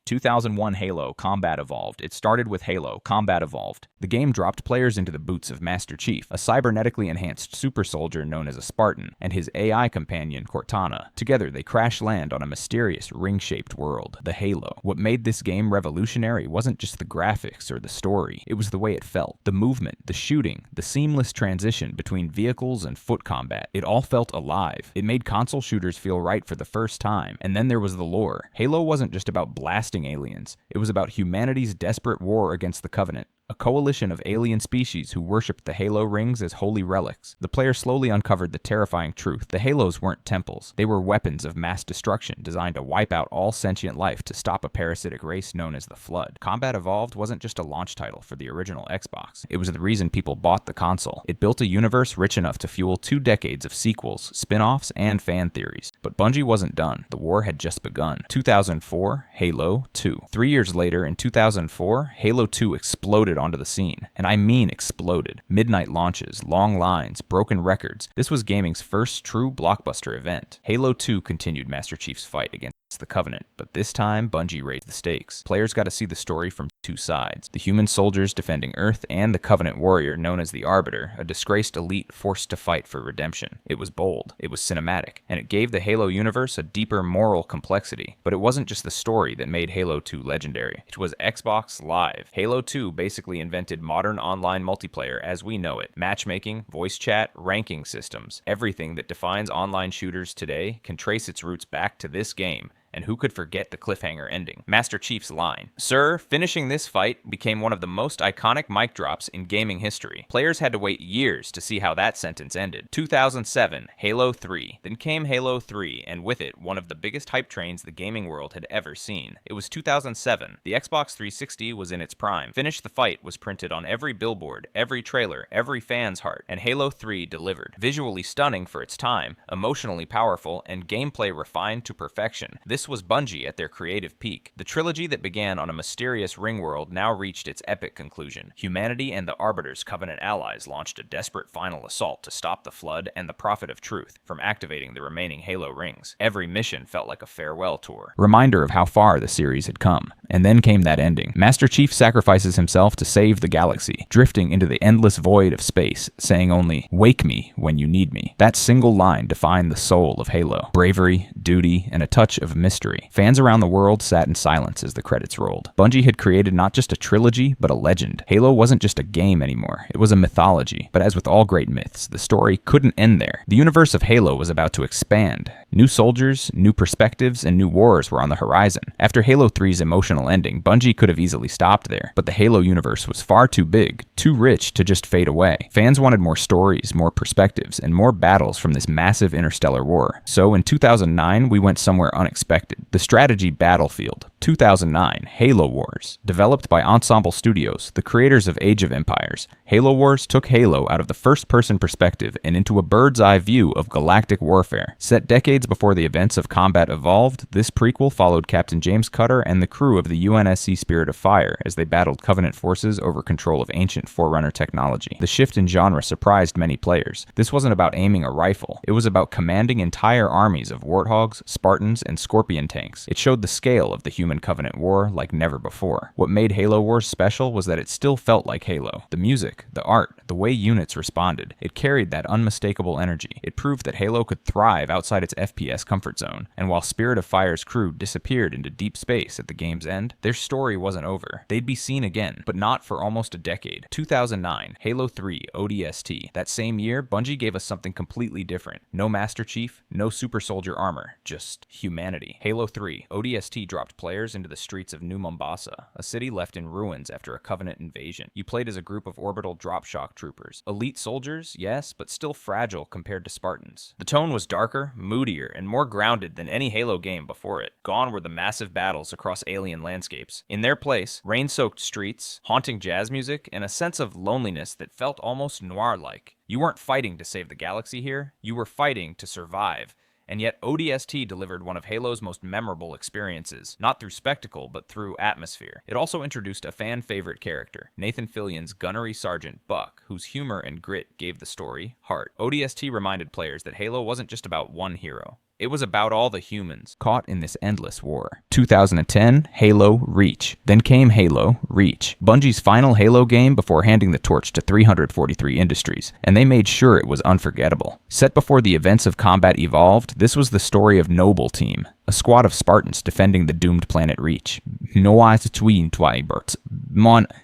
2001 Halo Combat Evolved. It started with Halo Combat Evolved. The game dropped players into the boots of Master Chief, a cybernetically enhanced super soldier known as a Spartan, and his AI companion, Cortana. Together, they crash land on a mysterious ring-shaped world, the Halo. What made this game revolutionary wasn't just the graphics or the story, it was the way it felt. The movement, the shooting, the seamless transition between vehicles and foot combat. It all felt alive. It made console shooters feel right for the first time. And then there was the lore. Halo wasn't just about blasting aliens, it was about humanity's desperate war against the Covenant. A coalition of alien species who worshipped the Halo rings as holy relics. The player slowly uncovered the terrifying truth. The Halos weren't temples. They were weapons of mass destruction designed to wipe out all sentient life to stop a parasitic race known as the Flood. Combat Evolved wasn't just a launch title for the original Xbox. It was the reason people bought the console. It built a universe rich enough to fuel 2 decades of sequels, spin-offs, and fan theories. But Bungie wasn't done. The war had just begun. 2004, Halo 2. 3 years later, in 2004, Halo 2 exploded onto the scene. And I mean exploded. Midnight launches, long lines, broken records. This was gaming's first true blockbuster event. Halo 2 continued Master Chief's fight against the Covenant, but this time Bungie raised the stakes. Players got to see the story from 2 sides. The human soldiers defending Earth and the Covenant warrior known as the Arbiter, a disgraced elite forced to fight for redemption. It was bold, it was cinematic, and it gave the Halo universe a deeper moral complexity. But it wasn't just the story that made Halo 2 legendary. It was Xbox Live. Halo 2 basically invented modern online multiplayer as we know it. Matchmaking, voice chat, ranking systems. Everything that defines online shooters today can trace its roots back to this game. And who could forget the cliffhanger ending? Master Chief's line, "Sir, finishing this fight," became one of the most iconic mic drops in gaming history. Players had to wait years to see how that sentence ended. 2007, Halo 3. Then came Halo 3, and with it, one of the biggest hype trains the gaming world had ever seen. It was 2007. The Xbox 360 was in its prime. Finish the Fight was printed on every billboard, every trailer, every fan's heart, and Halo 3 delivered. Visually stunning for its time, emotionally powerful, and gameplay refined to perfection. This was Bungie at their creative peak. The trilogy that began on a mysterious ring world now reached its epic conclusion. Humanity and the Arbiter's Covenant allies launched a desperate final assault to stop the Flood and the Prophet of Truth from activating the remaining Halo rings. Every mission felt like a farewell tour. Reminder of how far the series had come. And then came that ending. Master Chief sacrifices himself to save the galaxy, drifting into the endless void of space, saying only, "Wake me when you need me." That single line defined the soul of Halo. Bravery, duty, and a touch of mystery. Fans around the world sat in silence as the credits rolled. Bungie had created not just a trilogy, but a legend. Halo wasn't just a game anymore, it was a mythology. But as with all great myths, the story couldn't end there. The universe of Halo was about to expand. New soldiers, new perspectives, and new wars were on the horizon. After Halo 3's emotional ending, Bungie could have easily stopped there, but the Halo universe was far too big, too rich to just fade away. Fans wanted more stories, more perspectives, and more battles from this massive interstellar war. So in 2009, we went somewhere unexpected. The strategy battlefield. 2009, Halo Wars. Developed by Ensemble Studios, the creators of Age of Empires, Halo Wars took Halo out of the first-person perspective and into a bird's-eye view of galactic warfare. Set decades before the events of Combat Evolved, this prequel followed Captain James Cutter and the crew of the UNSC Spirit of Fire as they battled Covenant forces over control of ancient Forerunner technology. The shift in genre surprised many players. This wasn't about aiming a rifle. It was about commanding entire armies of Warthogs, Spartans, and Scorpion tanks. It showed the scale of the Human Covenant war like never before. What made Halo Wars special was that it still felt like Halo. The music, the art, the way units responded. It carried that unmistakable energy. It proved that Halo could thrive outside its FPS comfort zone. And while Spirit of Fire's crew disappeared into deep space at the game's end, their story wasn't over. They'd be seen again, but not for almost a decade. 2009, Halo 3 ODST. That same year, Bungie gave us something completely different. No Master Chief, no super soldier armor, just humanity. Halo 3 ODST dropped players into the streets of New Mombasa, a city left in ruins after a Covenant invasion. You played as a group of orbital drop shock troopers. Elite soldiers, yes, but still fragile compared to Spartans. The tone was darker, moodier, and more grounded than any Halo game before it. Gone were the massive battles across alien landscapes. In their place, rain-soaked streets, haunting jazz music, and a sense of loneliness that felt almost noir-like. You weren't fighting to save the galaxy here, you were fighting to survive. And yet ODST delivered one of Halo's most memorable experiences, not through spectacle, but through atmosphere. It also introduced a fan-favorite character, Nathan Fillion's gunnery sergeant Buck, whose humor and grit gave the story heart. ODST reminded players that Halo wasn't just about one hero. It was about all the humans caught in this endless war. 2010, Halo Reach. Then came Halo Reach, Bungie's final Halo game before handing the torch to 343 Industries, and they made sure it was unforgettable. Set before the events of Combat Evolved, this was the story of Noble Team, a squad of Spartans defending the doomed planet Reach.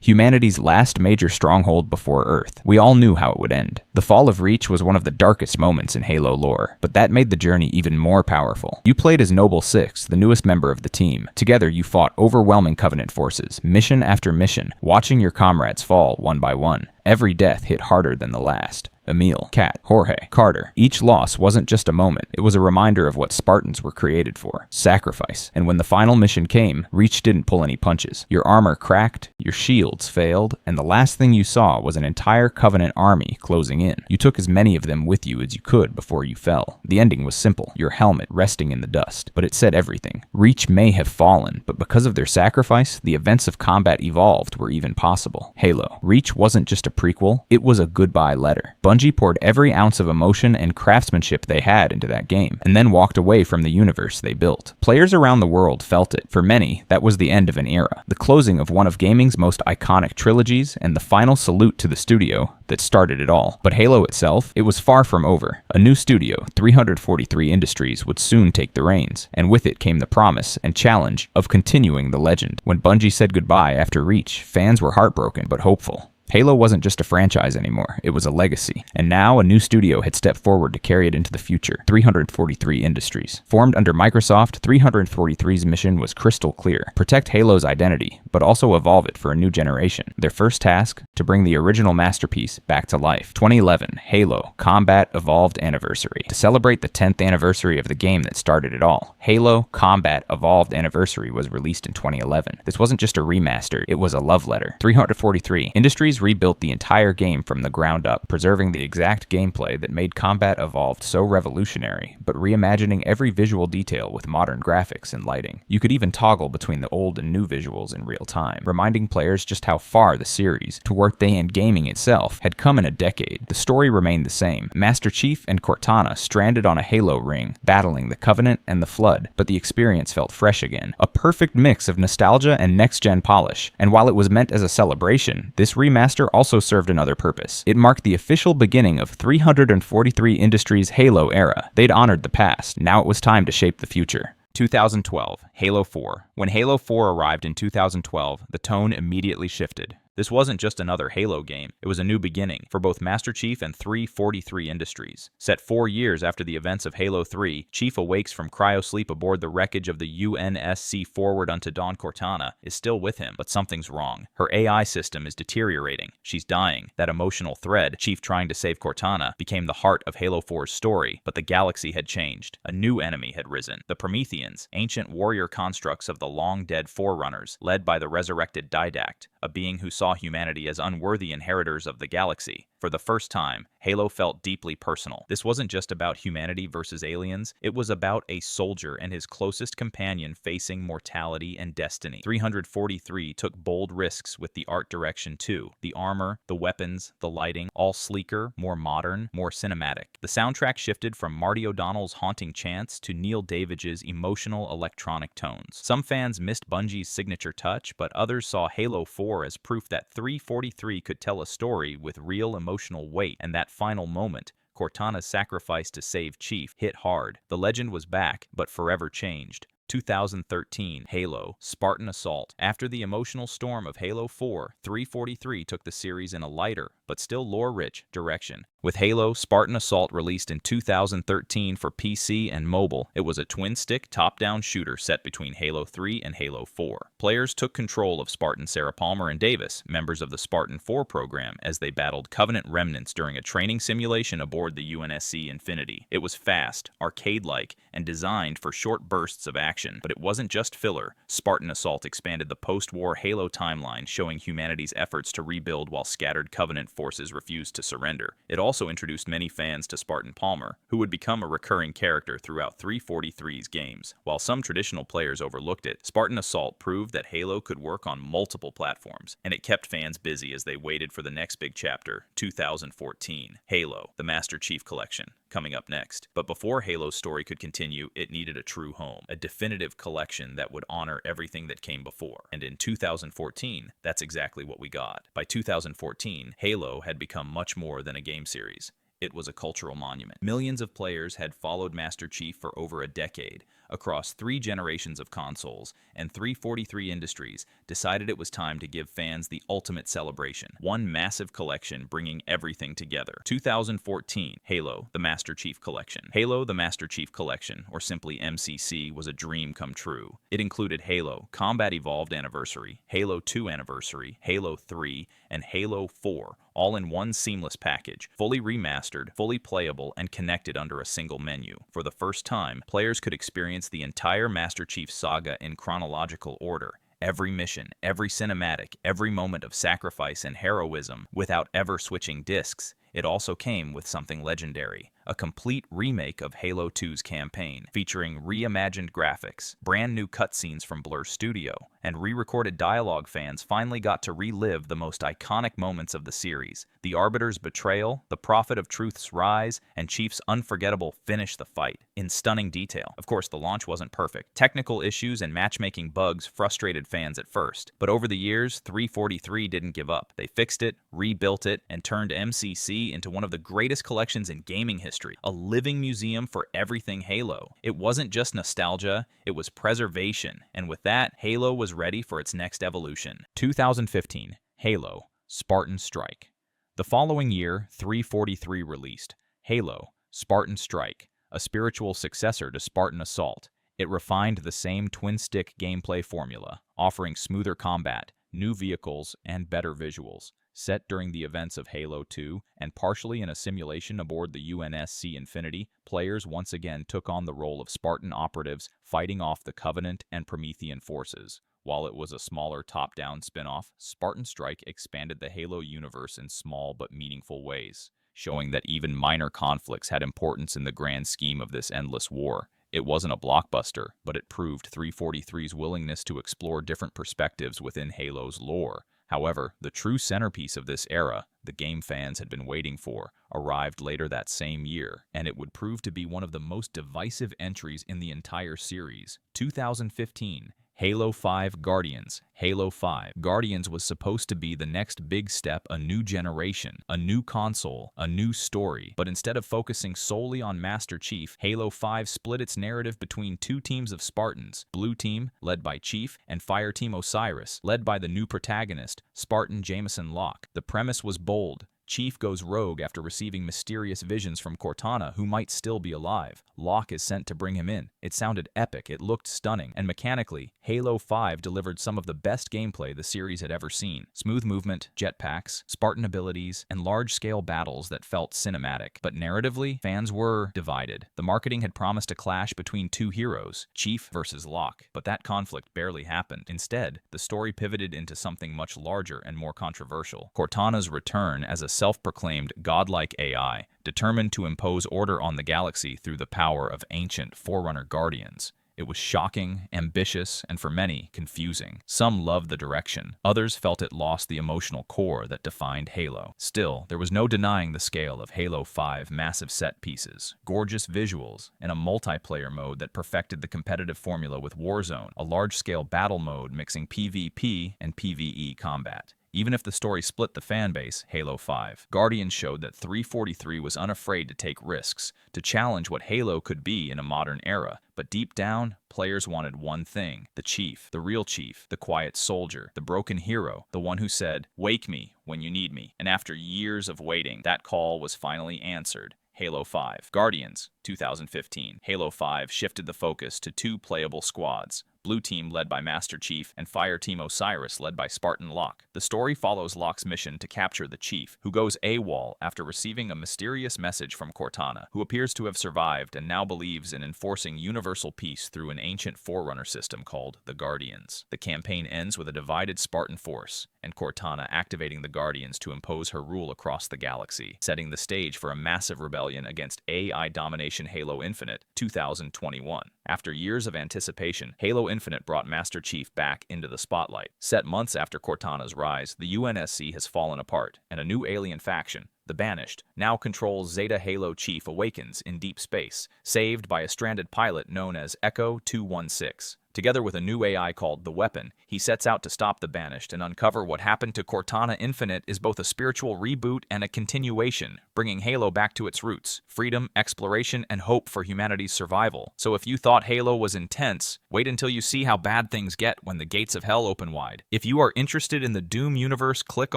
Humanity's last major stronghold before Earth. We all knew how it would end. The fall of Reach was one of the darkest moments in Halo lore, but that made the journey even more powerful. You played as Noble Six, the newest member of the team. Together you fought overwhelming Covenant forces, mission after mission, watching your comrades fall one by one. Every death hit harder than the last. Emil, Kat, Jorge, Carter. Each loss wasn't just a moment, it was a reminder of what Spartans were created for. Sacrifice. And when the final mission came, Reach didn't pull any punches. Your armor cracked, your shields failed, and the last thing you saw was an entire Covenant army closing in. You took as many of them with you as you could before you fell. The ending was simple, your helmet resting in the dust, but it said everything. Reach may have fallen, but because of their sacrifice, the events of Combat Evolved were even possible. Halo. Reach wasn't just a prequel, it was a goodbye letter. Bungie poured every ounce of emotion and craftsmanship they had into that game, and then walked away from the universe they built. Players around the world felt it. For many, that was the end of an era, the closing of one of gaming's most iconic trilogies, and the final salute to the studio that started it all. But Halo itself, it was far from over. A new studio, 343 Industries, would soon take the reins, and with it came the promise and challenge of continuing the legend. When Bungie said goodbye after Reach, fans were heartbroken but hopeful. Halo wasn't just a franchise anymore, it was a legacy. And now a new studio had stepped forward to carry it into the future, 343 Industries. Formed under Microsoft, 343's mission was crystal clear. Protect Halo's identity, but also evolve it for a new generation. Their first task, to bring the original masterpiece back to life. 2011, Halo Combat Evolved Anniversary. To celebrate the 10th anniversary of the game that started it all, Halo Combat Evolved Anniversary was released in 2011. This wasn't just a remaster, it was a love letter. 343 Industries rebuilt the entire game from the ground up, preserving the exact gameplay that made Combat Evolved so revolutionary, but reimagining every visual detail with modern graphics and lighting. You could even toggle between the old and new visuals in real time, reminding players just how far the series, toward they and gaming itself, had come in a decade. The story remained the same. Master Chief and Cortana stranded on a Halo ring, battling the Covenant and the Flood, but the experience felt fresh again. A perfect mix of nostalgia and next-gen polish. And while it was meant as a celebration, this remaster also served another purpose. It marked the official beginning of 343 Industries' Halo era. They'd honored the past. Now it was time to shape the future. 2012, Halo 4. When Halo 4 arrived in 2012, the tone immediately shifted. This wasn't just another Halo game, it was a new beginning for both Master Chief and 343 Industries. Set 4 years after the events of Halo 3, Chief awakes from cryosleep aboard the wreckage of the UNSC Forward Unto Dawn. Cortana is still with him, but something's wrong. Her AI system is deteriorating. She's dying. That emotional thread, Chief trying to save Cortana, became the heart of Halo 4's story, but the galaxy had changed. A new enemy had risen. The Prometheans, ancient warrior constructs of the long-dead Forerunners, led by the resurrected Didact, a being who saw humanity as unworthy inheritors of the galaxy. For the first time, Halo felt deeply personal. This wasn't just about humanity versus aliens, it was about a soldier and his closest companion facing mortality and destiny. 343 took bold risks with the art direction too. The armor, the weapons, the lighting, all sleeker, more modern, more cinematic. The soundtrack shifted from Marty O'Donnell's haunting chants to Neil Davidge's emotional electronic tones. Some fans missed Bungie's signature touch, but others saw Halo 4 as proof that 343 could tell a story with real emotional weight, and that final moment, Cortana's sacrifice to save Chief, hit hard. The legend was back, but forever changed. 2013, Halo Spartan Assault. After the emotional storm of Halo 4, 343 took the series in a lighter, but still lore-rich, direction. With Halo Spartan Assault released in 2013 for PC and mobile, it was a twin-stick top-down shooter set between Halo 3 and Halo 4. Players took control of Spartan Sarah Palmer and Davis, members of the Spartan 4 program, as they battled Covenant remnants during a training simulation aboard the UNSC Infinity. It was fast, arcade-like, and designed for short bursts of action, but it wasn't just filler. Spartan Assault expanded the post-war Halo timeline, showing humanity's efforts to rebuild while scattered Covenant forces refused to surrender. It also introduced many fans to Spartan Palmer, who would become a recurring character throughout 343's games. While some traditional players overlooked it, Spartan Assault proved that Halo could work on multiple platforms, and it kept fans busy as they waited for the next big chapter, 2014. Halo, the Master Chief Collection, coming up next. But before Halo's story could continue, it needed a true home, a definitive collection that would honor everything that came before. And in 2014, that's exactly what we got. By 2014, Halo had become much more than a game series. It was a cultural monument. Millions of players had followed Master Chief for over a decade, across 3 generations of consoles, and 343 Industries decided it was time to give fans the ultimate celebration. One massive collection bringing everything together. 2014, Halo, the Master Chief Collection. Halo, the Master Chief Collection, or simply MCC, was a dream come true. It included Halo Combat Evolved Anniversary, Halo 2 Anniversary, Halo 3, and Halo 4, all in one seamless package, fully remastered, fully playable, and connected under a single menu. For the first time, players could experience the entire Master Chief saga in chronological order. Every mission, every cinematic, every moment of sacrifice and heroism, without ever switching discs. It also came with something legendary, a complete remake of Halo 2's campaign, featuring reimagined graphics, brand new cutscenes from Blur Studio, and re-recorded dialogue. Fans finally got to relive the most iconic moments of the series: the Arbiter's betrayal, the Prophet of Truth's rise, and Chief's unforgettable finish the fight, in stunning detail. Of course, the launch wasn't perfect. Technical issues and matchmaking bugs frustrated fans at first, but over the years, 343 didn't give up. They fixed it, rebuilt it, and turned MCC into one of the greatest collections in gaming history, a living museum for everything Halo. It wasn't just nostalgia, it was preservation, and with that, Halo was ready for its next evolution. 2015, Halo, Spartan Strike. The following year, 343 released Halo, Spartan Strike, a spiritual successor to Spartan Assault. It refined the same twin-stick gameplay formula, offering smoother combat, new vehicles, and better visuals. Set during the events of Halo 2 and partially in a simulation aboard the UNSC Infinity, players once again took on the role of Spartan operatives fighting off the Covenant and Promethean forces. While it was a smaller top-down spin-off, Spartan Strike expanded the Halo universe in small but meaningful ways, showing that even minor conflicts had importance in the grand scheme of this endless war. It wasn't a blockbuster, but it proved 343's willingness to explore different perspectives within Halo's lore. However, the true centerpiece of this era, the game fans had been waiting for, arrived later that same year, and it would prove to be one of the most divisive entries in the entire series. 2015, Halo 5 Guardians. Halo 5 Guardians was supposed to be the next big step, a new generation, a new console, a new story. But instead of focusing solely on Master Chief, Halo 5 split its narrative between 2 teams of Spartans: Blue Team, led by Chief, and Fire Team Osiris, led by the new protagonist, Spartan Jameson Locke. The premise was bold. Chief goes rogue after receiving mysterious visions from Cortana, who might still be alive. Locke is sent to bring him in. It sounded epic, it looked stunning, and mechanically, Halo 5 delivered some of the best gameplay the series had ever seen. Smooth movement, jetpacks, Spartan abilities, and large-scale battles that felt cinematic. But narratively, fans were divided. The marketing had promised a clash between 2 heroes, Chief versus Locke, but that conflict barely happened. Instead, the story pivoted into something much larger and more controversial: Cortana's return as a self-proclaimed godlike AI, determined to impose order on the galaxy through the power of ancient Forerunner Guardians. It was shocking, ambitious, and for many, confusing. Some loved the direction. Others felt it lost the emotional core that defined Halo. Still, there was no denying the scale of Halo 5's massive set pieces, gorgeous visuals, and a multiplayer mode that perfected the competitive formula with Warzone, a large-scale battle mode mixing PvP and PvE combat. Even if the story split the fanbase, Halo 5 Guardians showed that 343 was unafraid to take risks, to challenge what Halo could be in a modern era. But deep down, players wanted one thing: the Chief, the real Chief, the quiet soldier, the broken hero, the one who said, "Wake me when you need me." And after years of waiting, that call was finally answered. Halo 5 Guardians, 2015. Halo 5 shifted the focus to 2 playable squads: Blue Team led by Master Chief and Fire Team Osiris led by Spartan Locke. The story follows Locke's mission to capture the Chief, who goes AWOL after receiving a mysterious message from Cortana, who appears to have survived and now believes in enforcing universal peace through an ancient Forerunner system called the Guardians. The campaign ends with a divided Spartan force. and Cortana activating the Guardians to impose her rule across the galaxy, setting the stage for a massive rebellion against AI domination. Halo Infinite 2021. After years of anticipation, Halo Infinite brought Master Chief back into the spotlight. Set months after Cortana's rise, the UNSC has fallen apart, and a new alien faction, the Banished, now controls Zeta. Halo Chief awakens in deep space, saved by a stranded pilot known as Echo 216. Together with a new AI called The Weapon, he sets out to stop the Banished and uncover what happened to Cortana. Infinite is both a spiritual reboot and a continuation, bringing Halo back to its roots, freedom, exploration, and hope for humanity's survival. So if you thought Halo was intense, wait until you see how bad things get when the gates of hell open wide. If you are interested in the Doom universe, click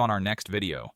on our next video.